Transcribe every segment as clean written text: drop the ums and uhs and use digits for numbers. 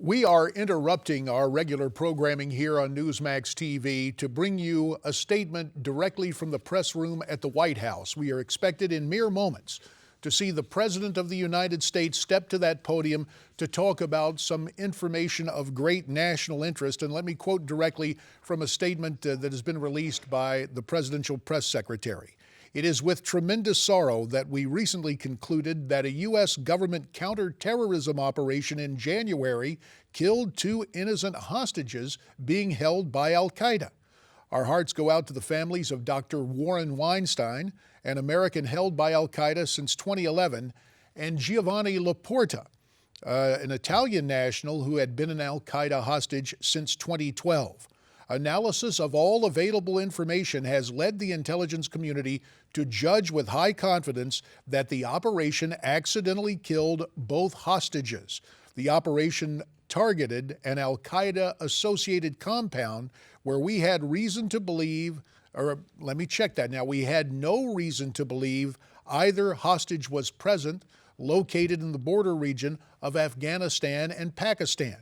We are interrupting our regular programming here on Newsmax TV to bring you a statement directly from the press room at the White House. We are expected in mere moments to see the President of the United States step to that podium to talk about some information of great national interest. And let me quote directly from a statement that has been released by the Presidential Press Secretary. It is with tremendous sorrow that we recently concluded that a U.S. government counterterrorism operation in January killed two innocent hostages being held by al-Qaeda. Our hearts go out to the families of Dr. Warren Weinstein, an American held by al-Qaeda since 2011, and Giovanni Laporta, an Italian national who had been an al-Qaeda hostage since 2012. Analysis of all available information has led the intelligence community to judge with high confidence that the operation accidentally killed both hostages. The operation targeted an al-Qaeda-associated compound where we had reason to believe, or let me check that now, we had no reason to believe either hostage was present, located in the border region of Afghanistan and Pakistan.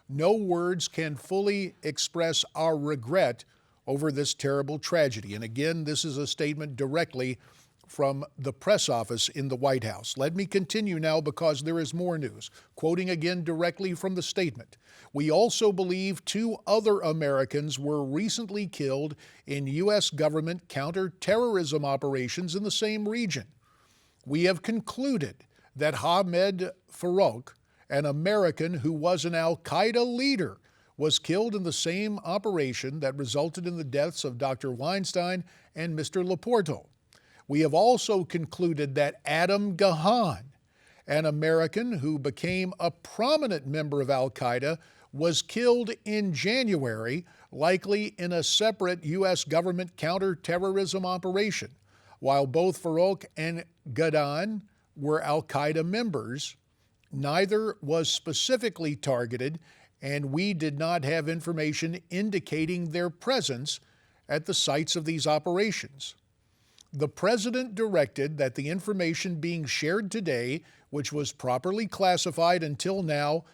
No words can fully express our regret over this terrible tragedy. And again, this is a statement directly from the press office in the White House. Let me continue now because there is more news. Quoting again directly from the statement, we also believe two other Americans were recently killed in U.S. government counterterrorism operations in the same region. We have concluded that Ahmed Farouk, an American who was an al-Qaeda leader, was killed in the same operation that resulted in the deaths of Dr. Weinstein and Mr. Laporta. We have also concluded that Adam Gahan, an American who became a prominent member of al-Qaeda, was killed in January, likely in a separate U.S. government counterterrorism operation. While both Farouk and Gahan were al-Qaeda members, neither was specifically targeted, and we did not have information indicating their presence at the sites of these operations. The President directed that the information being shared today, which was properly classified until now,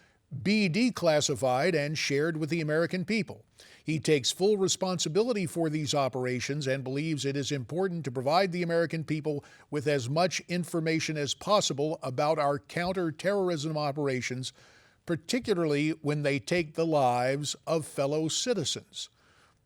be declassified and shared with the American people. He takes full responsibility for these operations and believes it is important to provide the American people with as much information as possible about our counterterrorism operations, particularly when they take the lives of fellow citizens.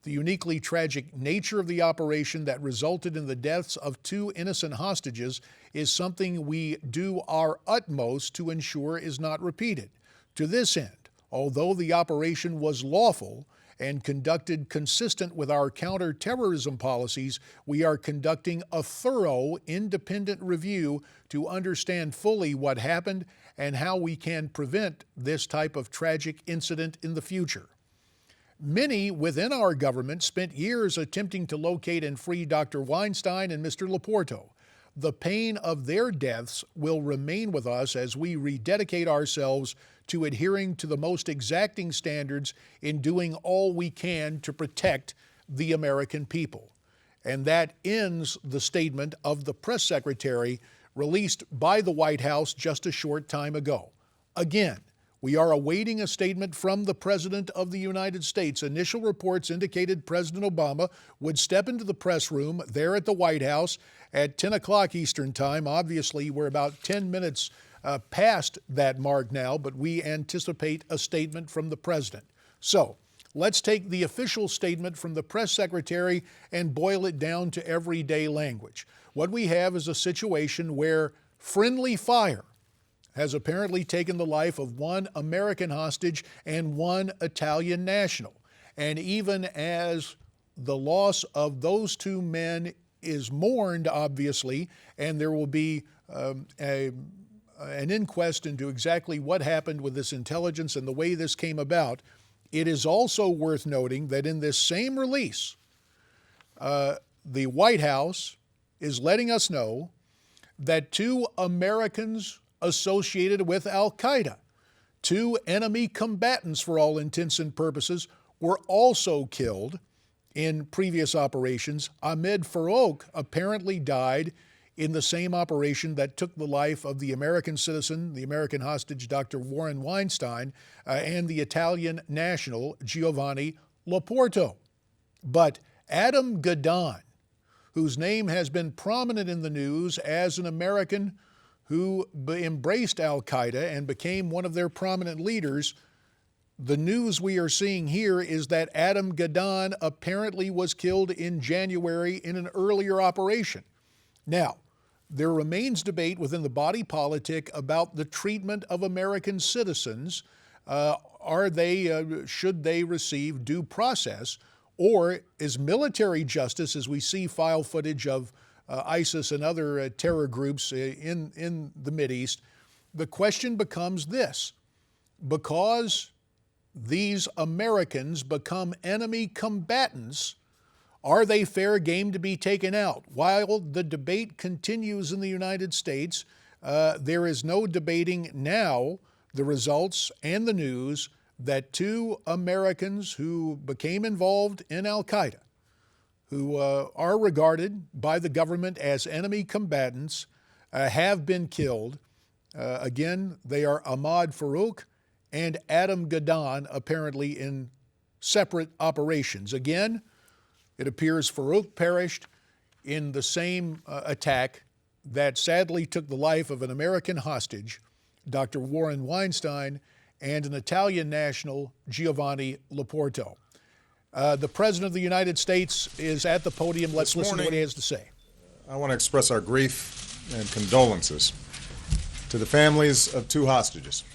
The uniquely tragic nature of the operation that resulted in the deaths of two innocent hostages is something we do our utmost to ensure is not repeated. To this end, although the operation was lawful and conducted consistent with our counterterrorism policies, we are conducting a thorough, independent review to understand fully what happened and how we can prevent this type of tragic incident in the future. Many within our government spent years attempting to locate and free Dr. Weinstein and Mr. Laporta. The pain of their deaths will remain with us as we rededicate ourselves to adhering to the most exacting standards in doing all we can to protect the American people. And that ends the statement of the press secretary released by the White House just a short time ago. Again, we are awaiting a statement from the President of the United States. Initial reports indicated President Obama would step into the press room there at the White House at 10 o'clock Eastern Time. Obviously, we're about 10 minutes past that mark now, but we anticipate a statement from the President. So let's take the official statement from the press secretary and boil it down to everyday language. What we have is a situation where friendly fire has apparently taken the life of one American hostage and one Italian national. And even as the loss of those two men is mourned, obviously, and there will be an inquest into exactly what happened with this intelligence and the way this came about, it is also worth noting that in this same release, the White House is letting us know that two Americans associated with al-Qaeda, two enemy combatants for all intents and purposes, were also killed in previous operations. Ahmed Farouk apparently died in the same operation that took the life of the American citizen, the American hostage, Dr. Warren Weinstein, and the Italian national, Giovanni Loporto. But Adam Gadon, whose name has been prominent in the news as an American who embraced al-Qaeda and became one of their prominent leaders, the news we are seeing here is that Adam Gadon apparently was killed in January in an earlier operation. Now, there remains debate within the body politic about the treatment of American citizens. Should they receive due process, or is military justice, as we see file footage of ISIS and other terror groups in the Mideast? The question becomes this: because these Americans become enemy combatants, are they fair game to be taken out? While the debate continues in the United States, there is no debating now the results and the news that two Americans who became involved in al-Qaeda, who are regarded by the government as enemy combatants, have been killed. Again, they are Ahmad Farouk and Adam Gadon, apparently in separate operations. Again, it appears Farouk perished in the same attack that sadly took the life of an American hostage, Dr. Warren Weinstein, and an Italian national, Giovanni Loporto. The President of the United States is at the podium. Let's listen to what he has to say. I want to express our grief and condolences to the families of two hostages.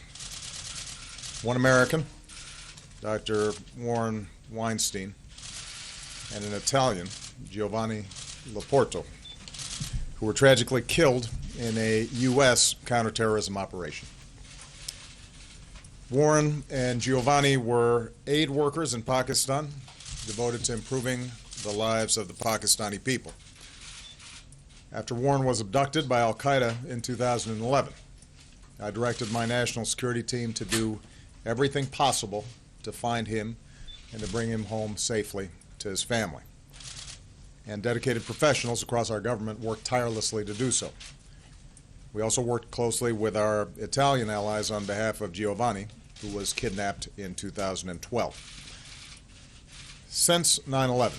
One American, Dr. Warren Weinstein, and an Italian, Giovanni Loporto, who were tragically killed in a U.S. counterterrorism operation. Warren and Giovanni were aid workers in Pakistan, devoted to improving the lives of the Pakistani people. After Warren was abducted by al-Qaeda in 2011, I directed my national security team to do everything possible to find him and to bring him home safely to his family. And dedicated professionals across our government worked tirelessly to do so. We also worked closely with our Italian allies on behalf of Giovanni, who was kidnapped in 2012. Since 9/11,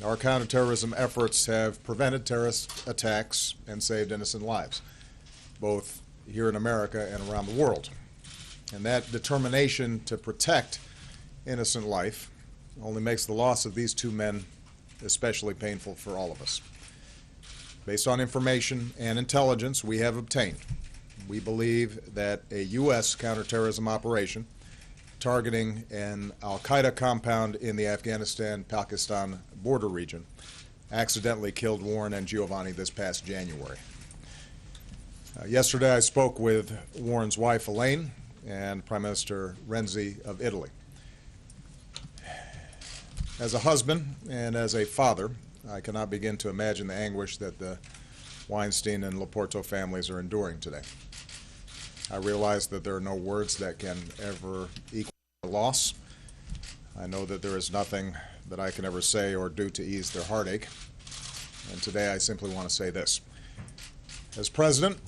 our counterterrorism efforts have prevented terrorist attacks and saved innocent lives, both here in America and around the world. And that determination to protect innocent life only makes the loss of these two men especially painful for all of us. Based on information and intelligence we have obtained, we believe that a U.S. counterterrorism operation targeting an al-Qaeda compound in the Afghanistan-Pakistan border region accidentally killed Warren and Giovanni this past January. Yesterday I spoke with Warren's wife, Elaine, and Prime Minister Renzi of Italy. As a husband and as a father, I cannot begin to imagine the anguish that the Weinstein and Loporto families are enduring today. I realize that there are no words that can ever equal the loss. I know that there is nothing that I can ever say or do to ease their heartache. And today I simply want to say this. As President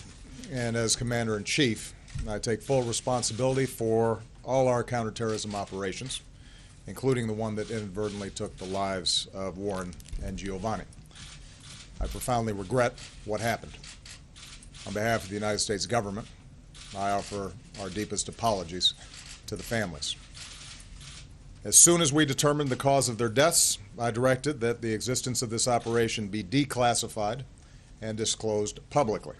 and as Commander-in-Chief, I take full responsibility for all our counterterrorism operations, including the one that inadvertently took the lives of Warren and Giovanni. I profoundly regret what happened. On behalf of the United States government, I offer our deepest apologies to the families. As soon as we determined the cause of their deaths, I directed that the existence of this operation be declassified and disclosed publicly.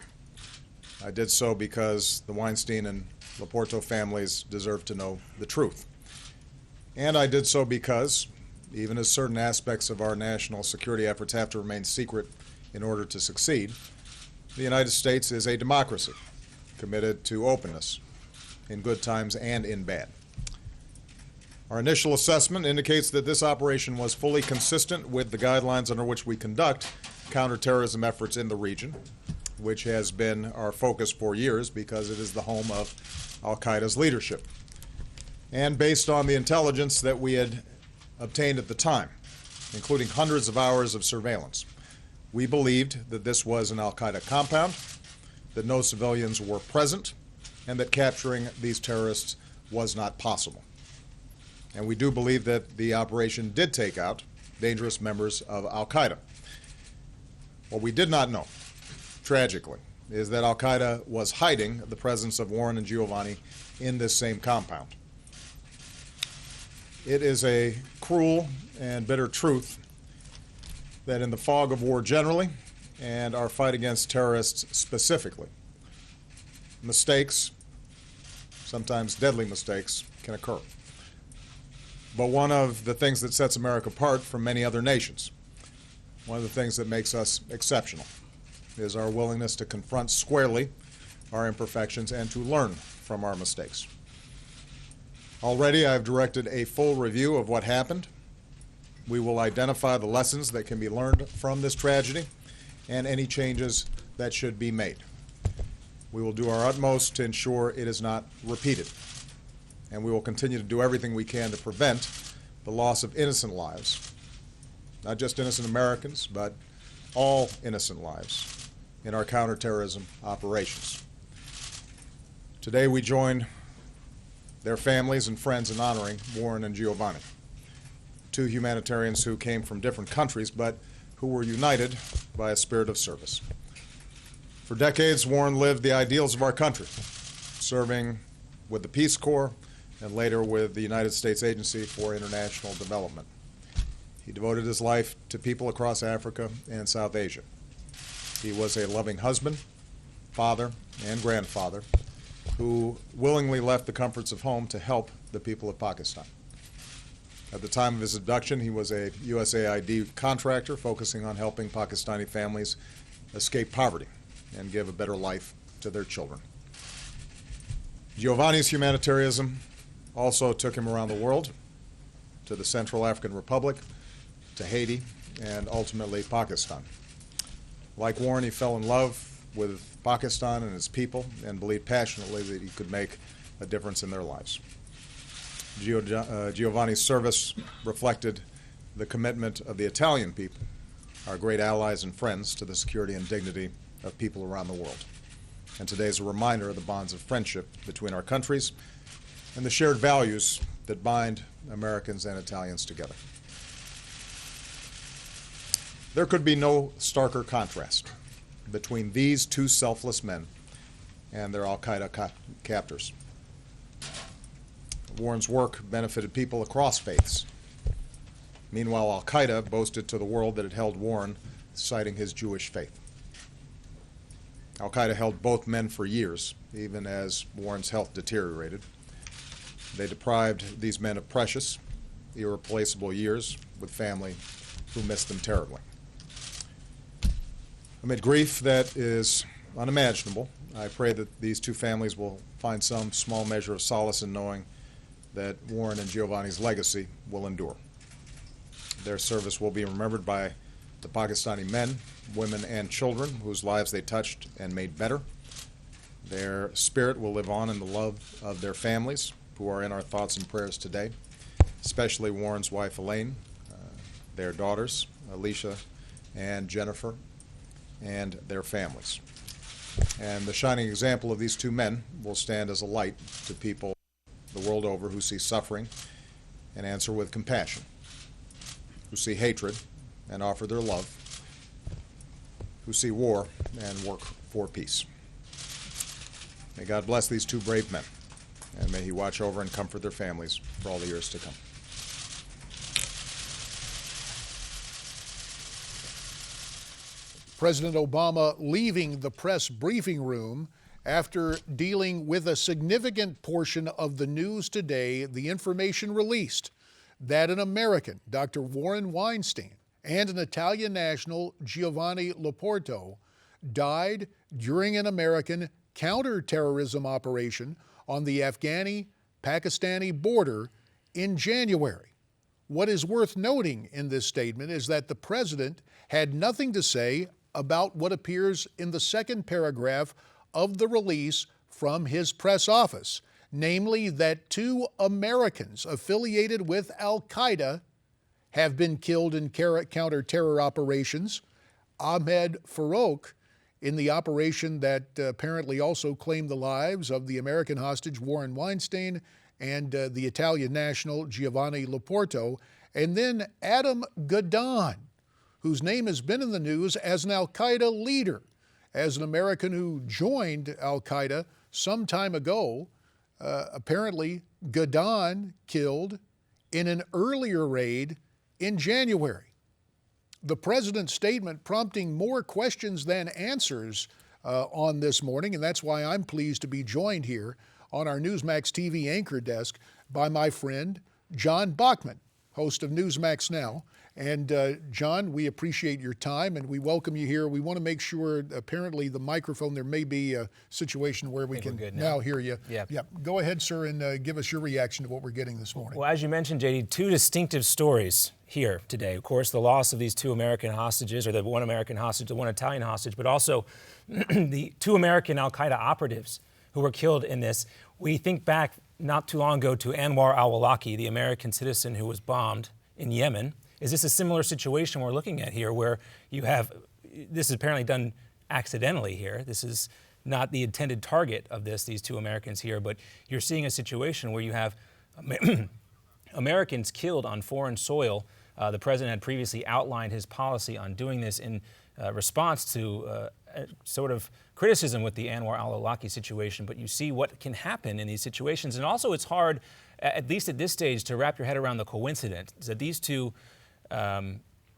I did so because the Weinstein and Loporto families deserve to know the truth. And I did so because, even as certain aspects of our national security efforts have to remain secret in order to succeed, the United States is a democracy committed to openness in good times and in bad. Our initial assessment indicates that this operation was fully consistent with the guidelines under which we conduct counterterrorism efforts in the region, which has been our focus for years because it is the home of al-Qaeda's leadership. And based on the intelligence that we had obtained at the time, including hundreds of hours of surveillance, We believed that this was an al-Qaeda compound, that no civilians were present, and that capturing these terrorists was not possible. And we do believe that the operation did take out dangerous members of al-Qaeda. What we did not know, tragically, is that al-Qaeda was hiding the presence of Warren and Giovanni in this same compound. It is a cruel and bitter truth that in the fog of war generally and our fight against terrorists specifically, mistakes, sometimes deadly mistakes, can occur. But one of the things that sets America apart from many other nations, one of the things that makes us exceptional, is our willingness to confront squarely our imperfections and to learn from our mistakes. Already I've directed a full review of what happened. We will identify the lessons that can be learned from this tragedy and any changes that should be made. We will do our utmost to ensure it is not repeated. And we will continue to do everything we can to prevent the loss of innocent lives, not just innocent Americans, but all innocent lives in our counterterrorism operations. Today we join their families and friends in honoring Warren and Giovanni, two humanitarians who came from different countries but who were united by a spirit of service. For decades, Warren lived the ideals of our country, serving with the Peace Corps and later with the United States Agency for International Development. He devoted his life to people across Africa and South Asia. He was a loving husband, father, and grandfather who willingly left the comforts of home to help the people of Pakistan. At the time of his abduction, he was a USAID contractor focusing on helping Pakistani families escape poverty and give a better life to their children. Giovanni's humanitarianism also took him around the world, to the Central African Republic, to Haiti, and ultimately Pakistan. Like Warren, he fell in love with Pakistan and its people and believed passionately that he could make a difference in their lives. Giovanni's service reflected the commitment of the Italian people, our great allies and friends, to the security and dignity of people around the world. And today is a reminder of the bonds of friendship between our countries and the shared values that bind Americans and Italians together. There could be no starker contrast between these two selfless men and their al-Qaeda captors. Warren's work benefited people across faiths. Meanwhile, al-Qaeda boasted to the world that it held Warren, citing his Jewish faith. Al-Qaeda held both men for years, even as Warren's health deteriorated. They deprived these men of precious, irreplaceable years with family who missed them terribly. Amid grief that is unimaginable, I pray that these two families will find some small measure of solace in knowing that Warren and Giovanni's legacy will endure. Their service will be remembered by the Pakistani men, women, and children whose lives they touched and made better. Their spirit will live on in the love of their families, who are in our thoughts and prayers today, especially Warren's wife, Elaine, their daughters, Alicia and Jennifer, and their families. And the shining example of these two men will stand as a light to people the world over who see suffering and answer with compassion, who see hatred and offer their love, who see war and work for peace. May God bless these two brave men, and may He watch over and comfort their families for all the years to come. President Obama leaving the press briefing room after dealing with a significant portion of the news today, the information released that an American, Dr. Warren Weinstein, and an Italian national, Giovanni Loporto, died during an American counterterrorism operation on the Afghani-Pakistani border in January. What is worth noting in this statement is that the president had nothing to say about what appears in the second paragraph of the release from his press office, namely that 2 Americans affiliated with al-Qaeda have been killed in counter-terror operations Ahmed Farouk in the operation that apparently also claimed the lives of the American hostage Warren Weinstein and the Italian national Giovanni Loporto, and then Adam Gadon, whose name has been in the news as an al-Qaeda leader, as an American who joined al-Qaeda some time ago. Apparently, Gadon killed in an earlier raid in January. The president's statement prompting more questions than answers on this morning, and that's why I'm pleased to be joined here on our Newsmax TV anchor desk by my friend John Bachman, host of Newsmax Now. And John, we appreciate your time and we welcome you here. We want to make sure, apparently the microphone, there may be a situation where we can now hear you. Yep. Go ahead, sir, and give us your reaction to what we're getting this morning. Well, as you mentioned, JD, two distinctive stories here today. Of course, the loss of these two American hostages, or the one American hostage, the one Italian hostage, but also the two American al-Qaeda operatives who were killed in this. We think back not too long ago to Anwar al-Awlaki, the American citizen who was bombed in Yemen. Is this a similar situation we're looking at here where you have, this is apparently done accidentally here. This is not the intended target of these two Americans here, but you're seeing a situation where you have Americans killed on foreign soil. The president had previously outlined his policy on doing this in response to sort of criticism with the Anwar al-Awlaki situation, but you see what can happen in these situations. And also it's hard, at least at this stage, to wrap your head around the coincidence that these two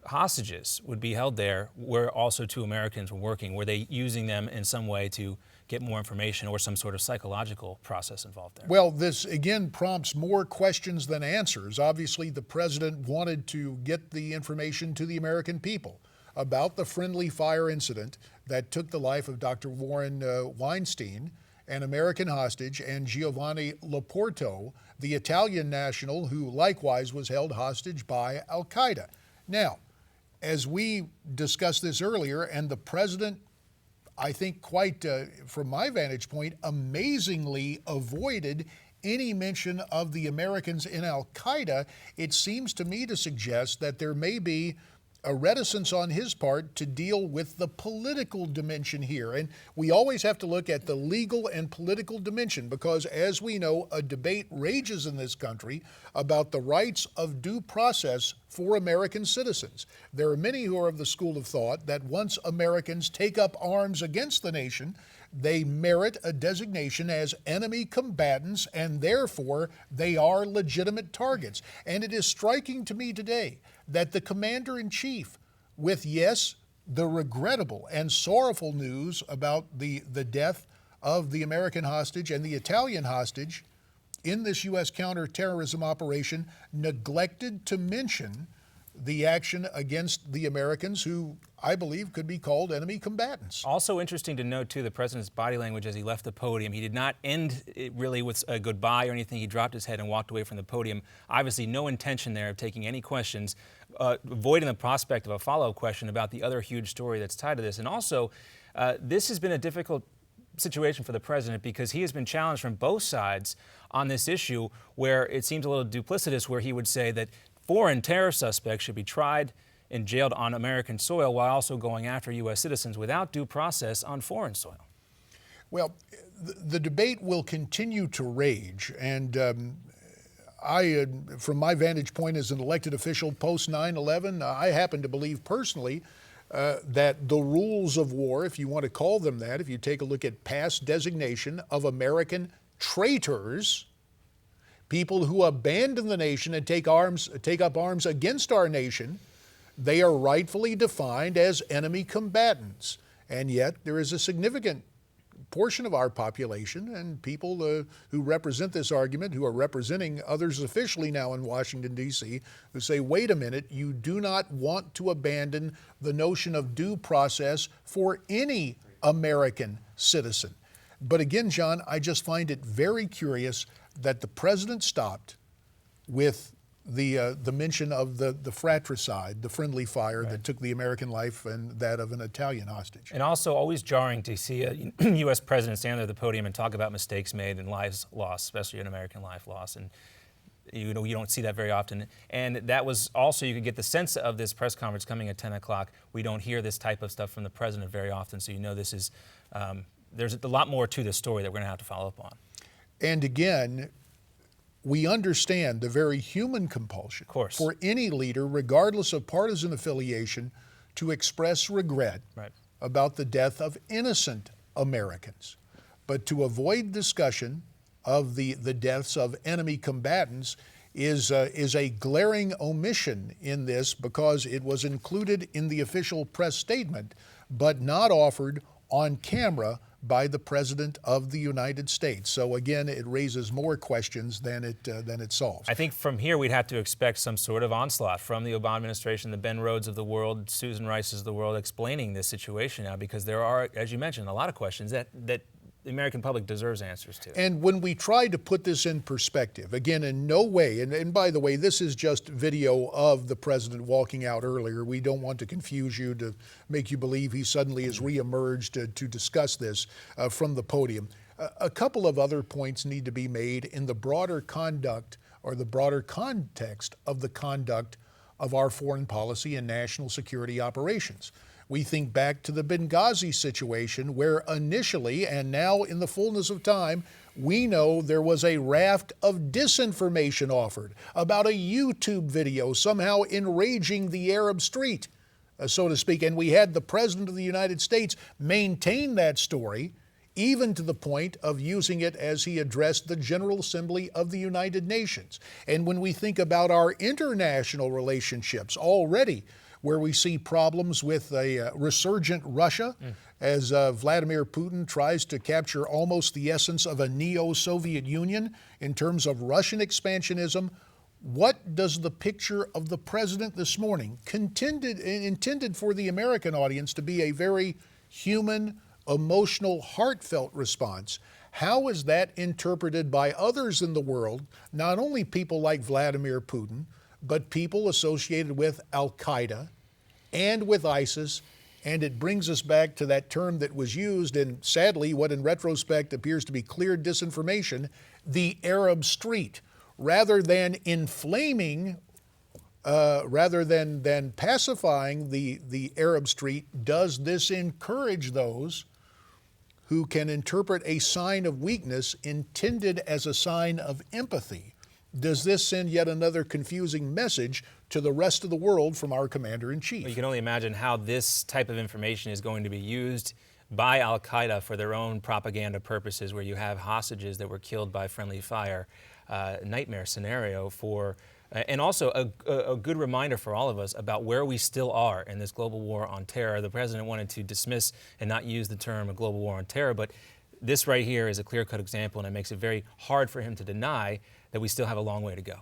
hostages would be held there where also two Americans were working. Were they using them in some way to get more information or some sort of psychological process involved there? Well, this again prompts more questions than answers. Obviously, the president wanted to get the information to the American people about the friendly fire incident that took the life of Dr. Warren Weinstein, an American hostage, and Giovanni Loporto, the Italian national who likewise was held hostage by al-Qaeda. Now, as we discussed this earlier, and the president, I think quite, from my vantage point, amazingly avoided any mention of the Americans in al-Qaeda, it seems to me to suggest that there may be a reticence on his part to deal with the political dimension here. And we always have to look at the legal and political dimension because, as we know, a debate rages in this country about the rights of due process for American citizens. There are many who are of the school of thought that once Americans take up arms against the nation, they merit a designation as enemy combatants, and therefore they are legitimate targets. And it is striking to me today that the commander-in-chief, with, yes, the regrettable and sorrowful news about the death of the American hostage and the Italian hostage in this U.S. counterterrorism operation, neglected to mention the action against the Americans who I believe could be called enemy combatants. Also interesting to note, too, the president's body language as he left the podium. He did not end it really with a goodbye or anything. He dropped his head and walked away from the podium. Obviously, no intention there of taking any questions, avoiding the prospect of a follow-up question about the other huge story that's tied to this. And also, this has been a difficult situation for the president because he has been challenged from both sides on this issue where it seems a little duplicitous, where he would say that foreign terror suspects should be tried and jailed on American soil while also going after U.S. citizens without due process on foreign soil. Well, the debate will continue to rage, and from my vantage point as an elected official post 9/11, I happen to believe personally that the rules of war, if you want to call them that, if you take a look at past designation of American traitors, people who abandon the nation and take up arms against our nation, they are rightfully defined as enemy combatants. And yet there is a significant portion of our population and people who represent this argument, who are representing others officially now in Washington, D.C., who say, wait a minute, you do not want to abandon the notion of due process for any American citizen. But again, John, I just find it very curious that the president stopped with the mention of the fratricide, the friendly fire that took the American life and that of an Italian hostage. And also always jarring to see a U.S. president stand there at the podium and talk about mistakes made and lives lost, especially an American life lost. And You know, you don't see that very often. And that was also, you could get the sense of this press conference coming at 10 o'clock. We don't hear this type of stuff from the president very often, so you know this is, there's a lot more to this story that we're going to have to follow up on. And again, we understand the very human compulsion for any leader, regardless of partisan affiliation, to express regret about the death of innocent Americans. But to avoid discussion of the deaths of enemy combatants is a glaring omission in this, because it was included in the official press statement, but not offered on camera by the President of the United States. So again, it raises more questions than it solves. I think from here we'd have to expect some sort of onslaught from the Obama administration, the Ben Rhodes of the world, Susan Rice's of the world, explaining this situation now, because there are, as you mentioned, a lot of questions that the American public deserves answers to. And when we try to put this in perspective, again, in no way, and by the way, this is just video of the president walking out earlier. We don't want to confuse you, to make you believe he suddenly has reemerged to discuss this from the podium. A couple of other points need to be made in the broader conduct, or the broader context of the conduct of our foreign policy and national security operations. We think back to the Benghazi situation, where initially, and now in the fullness of time, we know there was a raft of disinformation offered about a YouTube video somehow enraging the Arab street, so to speak. And we had the President of the United States maintain that story, even to the point of using it as he addressed the General Assembly of the United Nations. And when we think about our international relationships already, where we see problems with a resurgent Russia, as Vladimir Putin tries to capture almost the essence of a neo-Soviet Union in terms of Russian expansionism. What does the picture of the president this morning, intended for the American audience to be a very human, emotional, heartfelt response, how is that interpreted by others in the world, not only people like Vladimir Putin, but people associated with Al-Qaeda and with ISIS? And it brings us back to that term that was used, and sadly, what in retrospect appears to be clear disinformation, the Arab street. Rather than inflaming, rather than pacifying the Arab street, does this encourage those who can interpret a sign of weakness intended as a sign of empathy? Does this send yet another confusing message to the rest of the world from our commander-in-chief? Well, you can only imagine how this type of information is going to be used by Al-Qaeda for their own propaganda purposes, where you have hostages that were killed by friendly fire. Nightmare scenario for, and also a good reminder for all of us about where we still are in this global war on terror. The president wanted to dismiss and not use the term a global war on terror, but this right here is a clear-cut example, and it makes it very hard for him to deny that we still have a long way to go.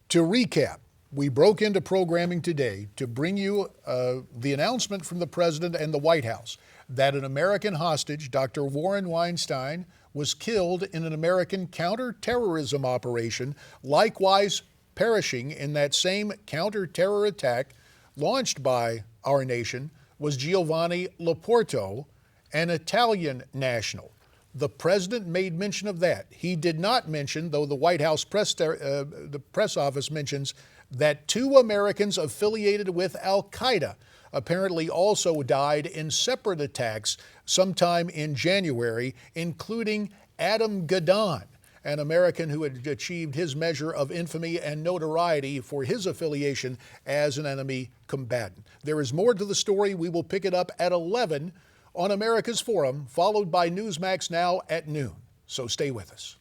To recap, we broke into programming today to bring you the announcement from the President and the White House that an American hostage, Dr. Warren Weinstein, was killed in an American counterterrorism operation, likewise perishing in that same counter-terror attack launched by our nation was Giovanni Loporto, an Italian national. The president made mention of that. He did not mention, though the White House the press office mentions, that 2 Americans affiliated with Al-Qaeda apparently also died in separate attacks sometime in January, including Adam Gadon, an American who had achieved his measure of infamy and notoriety for his affiliation as an enemy combatant. There is more to the story. We will pick it up at 11 on America's Forum, followed by Newsmax Now at noon. So stay with us.